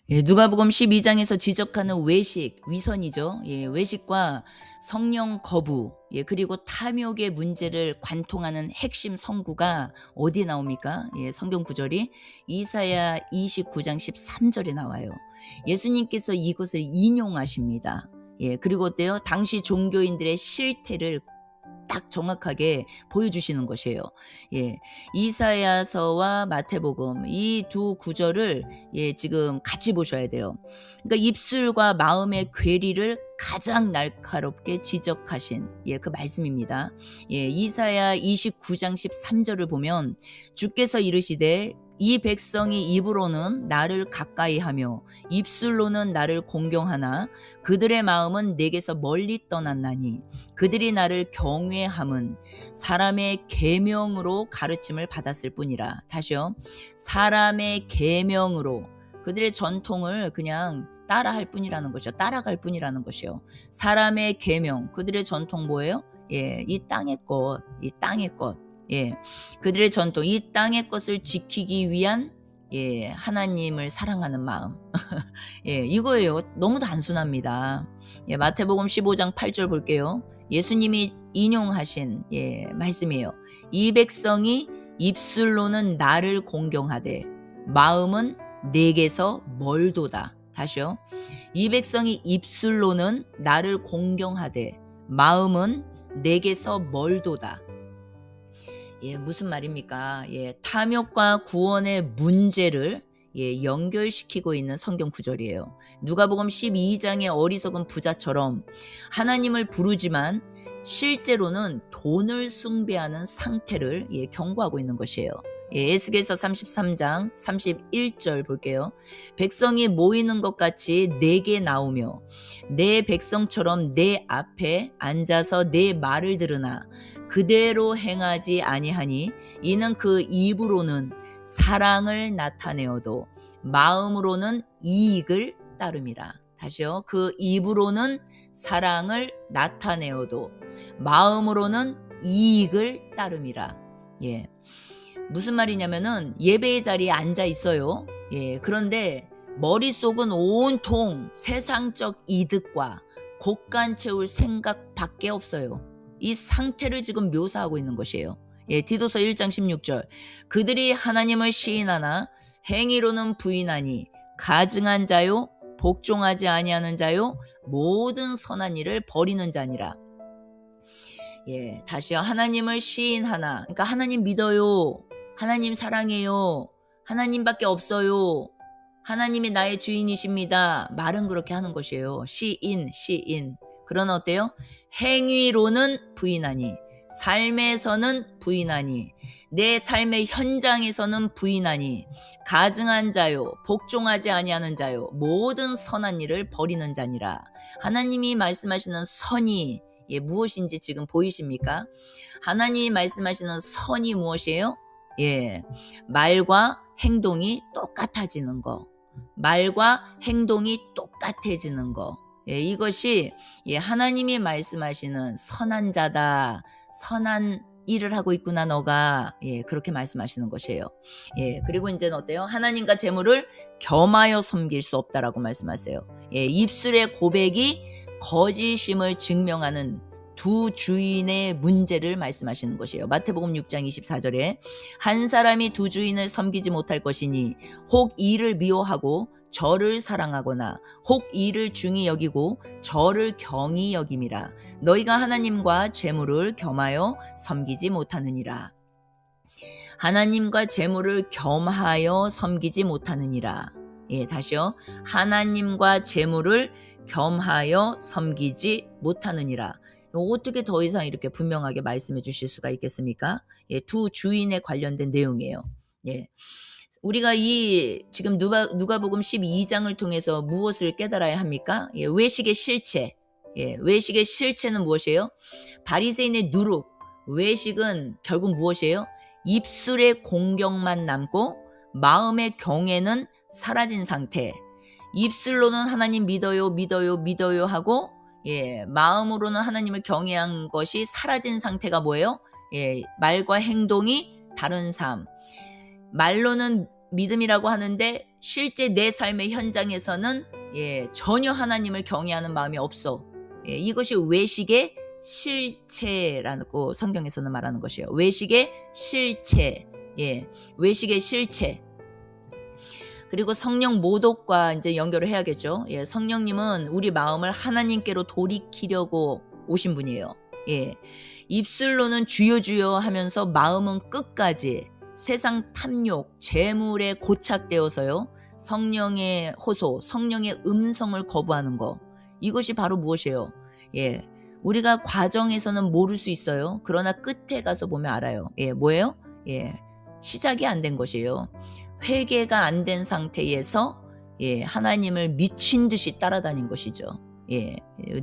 예, 누가복음 12장에서 지적하는 외식, 위선이죠. 예, 외식과 성령 거부, 예, 그리고 탐욕의 문제를 관통하는 핵심 성구가 어디에 나옵니까? 예, 성경 구절이 이사야 29장 13절에 나와요. 예수님께서 이것을 인용하십니다. 예, 그리고 어때요? 당시 종교인들의 실태를 딱 정확하게 보여주시는 것이에요. 예, 이사야서와 마태복음 이 두 구절을 지금 같이 보셔야 돼요. 그러니까 입술과 마음의 괴리를 가장 날카롭게 지적하신 그 말씀입니다. 이사야 29장 13절을 보면 주께서 이르시되 이 백성이 입으로는 나를 가까이하며 입술로는 나를 공경하나 그들의 마음은 내게서 멀리 떠났나니 그들이 나를 경외함은 사람의 계명으로 가르침을 받았을 뿐이라. 다시요. 사람의 계명으로 그들의 전통을 그냥 따라할 뿐이라는 것이요. 따라갈 뿐이라는 것이요. 사람의 계명, 그들의 전통 뭐예요? 이 땅의 것, 이 땅의 것. 그들의 전통, 이 땅의 것을 지키기 위한 하나님을 사랑하는 마음. 이거예요. 너무 단순합니다. 마태복음 15장 8절 볼게요. 예수님이 인용하신 말씀이에요. 이 백성이 입술로는 나를 공경하되 마음은 내게서 멀도다. 다시요. 이 백성이 입술로는 나를 공경하되 마음은 내게서 멀도다. 무슨 말입니까? 탐욕과 구원의 문제를 연결시키고 있는 성경 구절이에요. 누가복음 12장의 어리석은 부자처럼 하나님을 부르지만 실제로는 돈을 숭배하는 상태를 경고하고 있는 것이에요. 에스겔서 33장 31절 볼게요. 백성이 모이는 것 같이 내게 나오며 내 백성처럼 내 앞에 앉아서 내 말을 들으나 그대로 행하지 아니하니 이는 그 입으로는 사랑을 나타내어도 마음으로는 이익을 따름이라. 다시요. 그 입으로는 사랑을 나타내어도 마음으로는 이익을 따름이라. 무슨 말이냐면은 예배의 자리에 앉아 있어요. 그런데 머릿속은 온통 세상적 이득과 곳간 채울 생각밖에 없어요. 이 상태를 지금 묘사하고 있는 것이에요. 디도서 1장 16절. 그들이 하나님을 시인하나 행위로는 부인하니 가증한 자요 복종하지 아니하는 자요 모든 선한 일을 버리는 자니라. 다시요. 하나님을 시인하나. 그러니까 하나님 믿어요. 하나님 사랑해요. 하나님밖에 없어요. 하나님이 나의 주인이십니다. 말은 그렇게 하는 것이에요. 시인. 그러나 어때요? 행위로는 부인하니, 삶에서는 부인하니, 내 삶의 현장에서는 부인하니, 가증한 자요, 복종하지 아니하는 자요, 모든 선한 일을 버리는 자니라. 하나님이 말씀하시는 선이 무엇인지 지금 보이십니까? 하나님이 말씀하시는 선이 무엇이에요? 말과 행동이 똑같아지는 거. 말과 행동이 똑같아지는 거. 이것이 하나님이 말씀하시는 선한 자다. 선한 일을 하고 있구나 너가. 그렇게 말씀하시는 것이에요. 그리고 이제는 어때요? 하나님과 재물을 겸하여 섬길 수 없다라고 말씀하세요. 입술의 고백이 거짓임을 증명하는 두 주인의 문제를 말씀하시는 것이에요. 마태복음 6장 24절에 한 사람이 두 주인을 섬기지 못할 것이니 혹 이를 미워하고 저를 사랑하거나 혹 이를 중히 여기고 저를 경히 여김이라. 너희가 하나님과 재물을 겸하여 섬기지 못하느니라. 하나님과 재물을 겸하여 섬기지 못하느니라. 다시요. 하나님과 재물을 겸하여 섬기지 못하느니라. 어떻게 더 이상 이렇게 분명하게 말씀해 주실 수가 있겠습니까? 두 주인에 관련된 내용이에요. 우리가 이 지금 누가복음 12장을 통해서 무엇을 깨달아야 합니까? 외식의 실체. 외식의 실체는 무엇이에요? 바리새인의 누룩. 외식은 결국 무엇이에요? 입술의 공경만 남고 마음의 경외는 사라진 상태. 입술로는 하나님 믿어요 하고 마음으로는 하나님을 경외한 것이 사라진 상태가 뭐예요? 말과 행동이 다른 삶. 말로는 믿음이라고 하는데 실제 내 삶의 현장에서는 전혀 하나님을 경외하는 마음이 없어. 이것이 외식의 실체라고 성경에서는 말하는 것이에요. 외식의 실체. 외식의 실체. 그리고 성령 모독과 이제 연결을 해야겠죠. 성령님은 우리 마음을 하나님께로 돌이키려고 오신 분이에요. 입술로는 주여 주여 하면서 마음은 끝까지 세상 탐욕, 재물에 고착되어서요. 성령의 호소, 성령의 음성을 거부하는 거. 이것이 바로 무엇이에요? 우리가 과정에서는 모를 수 있어요. 그러나 끝에 가서 보면 알아요. 뭐예요? 시작이 안 된 것이에요. 회개가 안 된 상태에서 하나님을 미친 듯이 따라다닌 것이죠.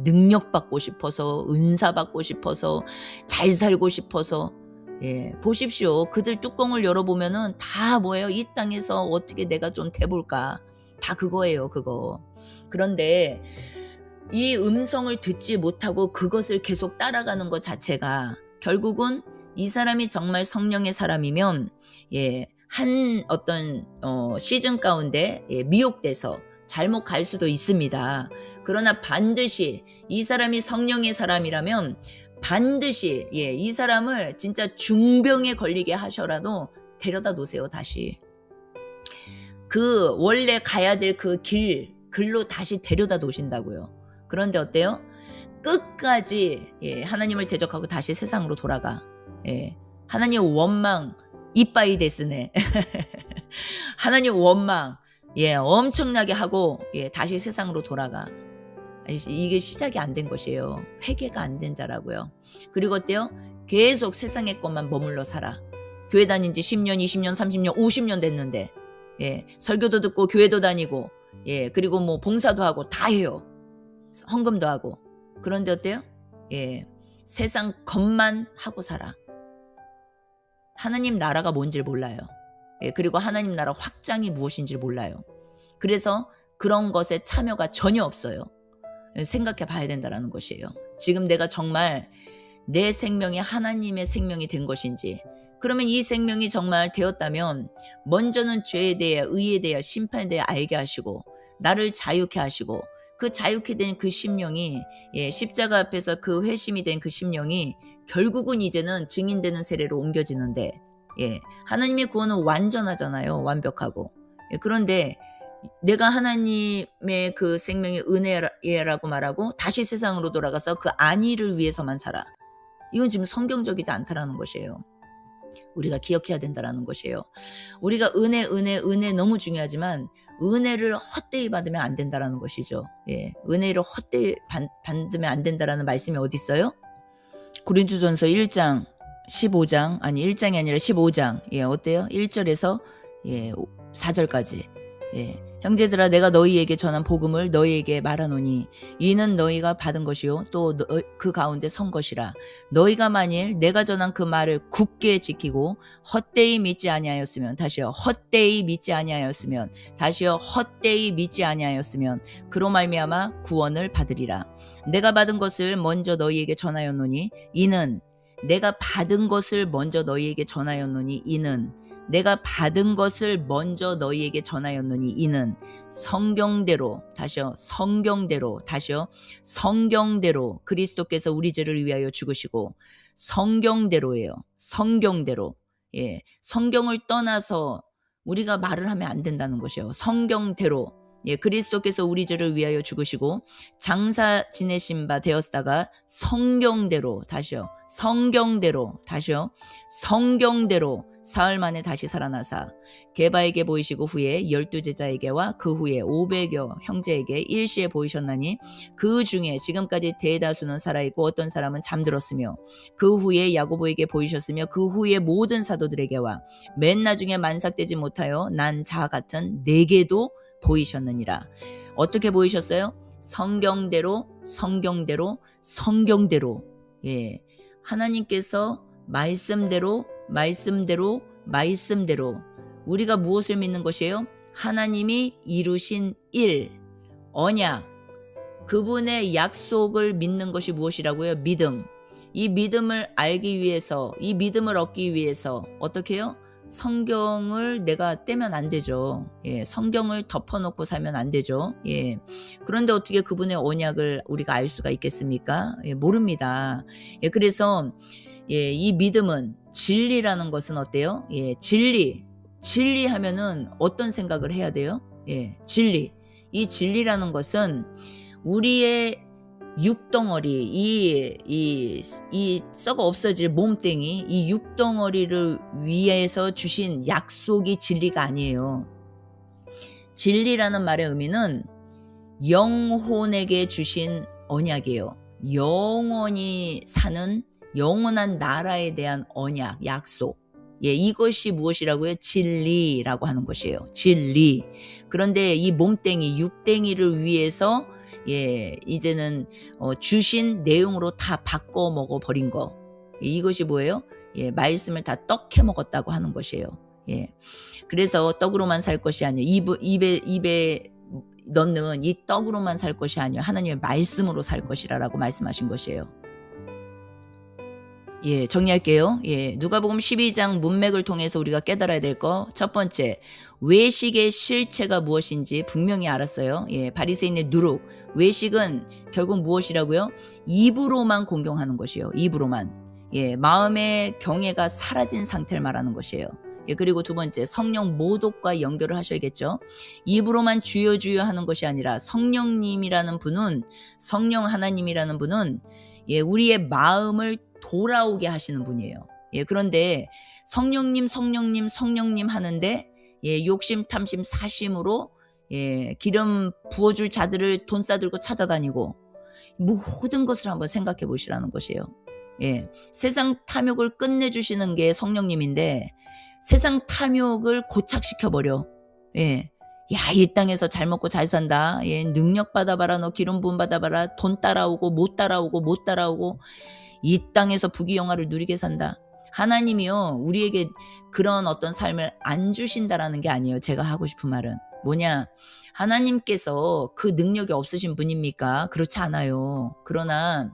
능력 받고 싶어서, 은사 받고 싶어서, 잘 살고 싶어서. 보십시오. 그들 뚜껑을 열어보면은 다 뭐예요? 이 땅에서 어떻게 내가 좀 돼볼까? 다 그거예요, 그거. 그런데 이 음성을 듣지 못하고 그것을 계속 따라가는 것 자체가 결국은 이 사람이 정말 성령의 사람이면 한 어떤 시즌 가운데 미혹돼서 잘못 갈 수도 있습니다. 그러나 반드시 이 사람이 성령의 사람이라면 반드시 이 사람을 진짜 중병에 걸리게 하셔라도 데려다 놓으세요. 다시 그 원래 가야 될 그 길로 다시 데려다 놓으신다고요. 그런데 어때요? 끝까지 하나님을 대적하고 다시 세상으로 돌아가. 하나님 원망 이빠이 데스네. 하나님 원망 엄청나게 하고 다시 세상으로 돌아가. 이게 시작이 안 된 것이에요. 회개가 안 된 자라고요. 그리고 어때요? 계속 세상의 것만 머물러 살아. 교회 다닌 지 10년, 20년, 30년, 50년 됐는데 설교도 듣고 교회도 다니고 그리고 뭐 봉사도 하고 다 해요. 헌금도 하고. 그런데 어때요? 세상 것만 하고 살아. 하나님 나라가 뭔지를 몰라요. 그리고 하나님 나라 확장이 무엇인지를 몰라요. 그래서 그런 것에 참여가 전혀 없어요. 생각해 봐야 된다는 것이에요. 지금 내가 정말 내 생명이 하나님의 생명이 된 것인지, 그러면 이 생명이 정말 되었다면 먼저는 죄에 대해, 의에 대해, 심판에 대해 알게 하시고 나를 자유케 하시고 그 자유케 된 그 심령이 십자가 앞에서 그 회심이 된 그 심령이 결국은 이제는 증인되는 세례로 옮겨지는데 하나님의 구원은 완전하잖아요. 완벽하고. 그런데 내가 하나님의 그 생명의 은혜라고 말하고 다시 세상으로 돌아가서 그 안위를 위해서만 살아. 이건 지금 성경적이지 않다라는 것이에요. 우리가 기억해야 된다라는 것이에요. 우리가 은혜 너무 중요하지만 은혜를 헛되이 받으면 안 된다라는 것이죠. 은혜를 헛되이 받으면 안 된다라는 말씀이 어디 있어요? 고린도전서 1장 15장 아니 1장이 아니라 15장 어때요? 1절에서 4절까지 형제들아 내가 너희에게 전한 복음을 너희에게 말하노니 이는 너희가 받은 것이요 또 그 가운데 선 것이라. 너희가 만일 내가 전한 그 말을 굳게 지키고 헛되이 믿지 아니하였으면 다시요 헛되이 믿지 아니하였으면 다시요 헛되이 믿지 아니하였으면 그로 말미암아 구원을 받으리라. 내가 받은 것을 먼저 너희에게 전하였노니 이는 내가 받은 것을 먼저 너희에게 전하였노니 이는 내가 받은 것을 먼저 너희에게 전하였노니 이는 성경대로 다시요 성경대로 그리스도께서 우리 죄를 위하여 죽으시고 성경대로예요. 성경대로. 성경을 떠나서 우리가 말을 하면 안 된다는 것이에요. 성경대로. 그리스도께서 우리 죄를 위하여 죽으시고 장사 지내신 바 되었다가 성경대로 사흘 만에 다시 살아나사 게바에게 보이시고 후에 12제자에게와 그 후에 500여 형제에게 일시에 보이셨나니 그 중에 지금까지 대다수는 살아있고 어떤 사람은 잠들었으며 그 후에 야고보에게 보이셨으며 그 후에 모든 사도들에게와 맨 나중에 만삭되지 못하여 난 자 같은 내게도 보이셨느니라. 어떻게 보이셨어요? 성경대로. 하나님께서 말씀대로 우리가 무엇을 믿는 것이에요? 하나님이 이루신 일, 언약, 그분의 약속을 믿는 것이 무엇이라고요? 믿음. 이 믿음을 알기 위해서, 이 믿음을 얻기 위해서 어떻게 해요? 성경을 내가 떼면 안 되죠. 예, 성경을 덮어놓고 살면 안 되죠. 예, 그런데 어떻게 그분의 언약을 우리가 알 수가 있겠습니까? 예, 모릅니다. 예, 그래서 예, 이 믿음은 진리라는 것은 어때요? 예, 진리 하면은 어떤 생각을 해야 돼요? 예, 진리. 이 진리라는 것은 우리의 육덩어리, 이 썩어 없어질 몸뚱이, 이 육덩어리를 위해서 주신 약속이 진리가 아니에요. 진리라는 말의 의미는 영혼에게 주신 언약이에요. 영원히 사는 영원한 나라에 대한 언약, 약속. 예, 이것이 무엇이라고요? 진리라고 하는 것이에요. 진리. 그런데 이 몸뚱이, 육덩이를 위해서 예, 이제는 주신 내용으로 다 바꿔 먹어 버린 거. 이것이 뭐예요? 예, 말씀을 다 떡해 먹었다고 하는 것이에요. 예. 그래서 떡으로만 살 것이 아니에요. 입에 넣는 이 떡으로만 살 것이 아니에요. 하나님의 말씀으로 살 것이라고 말씀하신 것이에요. 예, 정리할게요. 예, 누가복음 12장 문맥을 통해서 우리가 깨달아야 될 거. 첫 번째, 외식의 실체가 무엇인지 분명히 알았어요. 예, 바리새인의 누룩. 외식은 결국 무엇이라고요? 입으로만 공경하는 것이에요. 입으로만. 예, 마음의 경외가 사라진 상태를 말하는 것이에요. 예, 그리고 두 번째, 성령 모독과 연결을 하셔야겠죠. 입으로만 주여 주여 하는 것이 아니라 성령님이라는 분은, 성령 하나님이라는 분은 예, 우리의 마음을 돌아오게 하시는 분이에요. 예, 그런데 성령님 하는데 예, 욕심, 탐심, 사심으로 예, 기름 부어줄 자들을 돈 싸들고 찾아다니고 모든 것을 한번 생각해 보시라는 것이에요. 예, 세상 탐욕을 끝내주시는 게 성령님인데 세상 탐욕을 고착시켜버려. 예, 야, 이 땅에서 잘 먹고 잘 산다. 예, 능력 받아봐라. 너 기름 부음 받아봐라. 돈 따라오고 못 따라오고 이 땅에서 부귀영화를 누리게 산다. 하나님이요, 우리에게 그런 어떤 삶을 안 주신다라는 게 아니에요. 제가 하고 싶은 말은 뭐냐, 하나님께서 그 능력이 없으신 분입니까? 그렇지 않아요. 그러나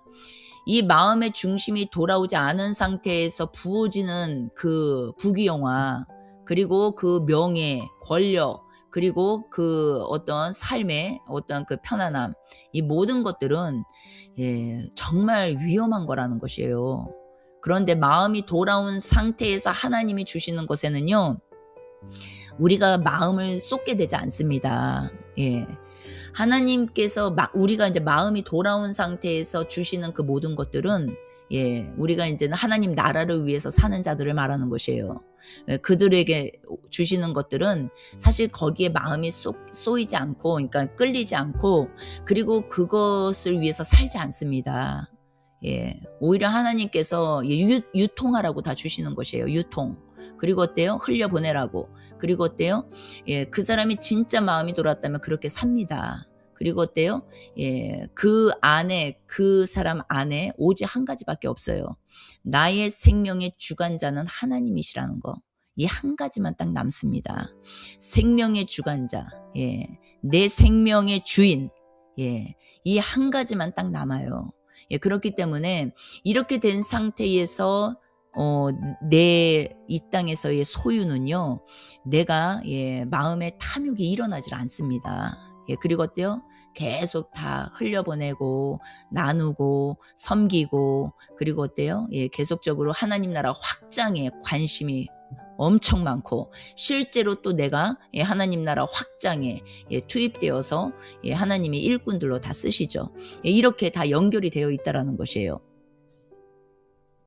이 마음의 중심이 돌아오지 않은 상태에서 부어지는 그 부귀영화, 그리고 그 명예, 권력, 그리고 그 어떤 삶의 어떤 그 편안함, 이 모든 것들은 예, 정말 위험한 거라는 것이에요. 그런데 마음이 돌아온 상태에서 하나님이 주시는 것에는요, 우리가 마음을 쏟게 되지 않습니다. 예. 하나님께서 우리가 이제 마음이 돌아온 상태에서 주시는 그 모든 것들은 예, 우리가 이제는 하나님 나라를 위해서 사는 자들을 말하는 것이에요. 예, 그들에게 주시는 것들은 사실 거기에 마음이 쏘이지 않고, 그러니까 끌리지 않고, 그리고 그것을 위해서 살지 않습니다. 예, 오히려 하나님께서 유통하라고 다 주시는 것이에요. 유통. 그리고 어때요? 흘려보내라고. 그리고 어때요? 예, 그 사람이 진짜 마음이 돌았다면 그렇게 삽니다. 그리고 어때요? 예, 그 사람 안에 오직 한 가지밖에 없어요. 나의 생명의 주관자는 하나님이시라는 거. 이 한 가지만 딱 남습니다. 생명의 주관자. 예, 내 생명의 주인. 예, 이 한 가지만 딱 남아요. 예, 그렇기 때문에 이렇게 된 상태에서 내 이 땅에서의 소유는요, 내가 예, 마음의 탐욕이 일어나질 않습니다. 예, 그리고 어때요? 계속 다 흘려보내고 나누고 섬기고, 그리고 어때요? 예, 계속적으로 하나님 나라 확장에 관심이 엄청 많고, 실제로 또 내가 예, 하나님 나라 확장에 예, 투입되어서 예, 하나님의 일꾼들로 다 쓰시죠. 예, 이렇게 다 연결이 되어 있다라는 것이에요.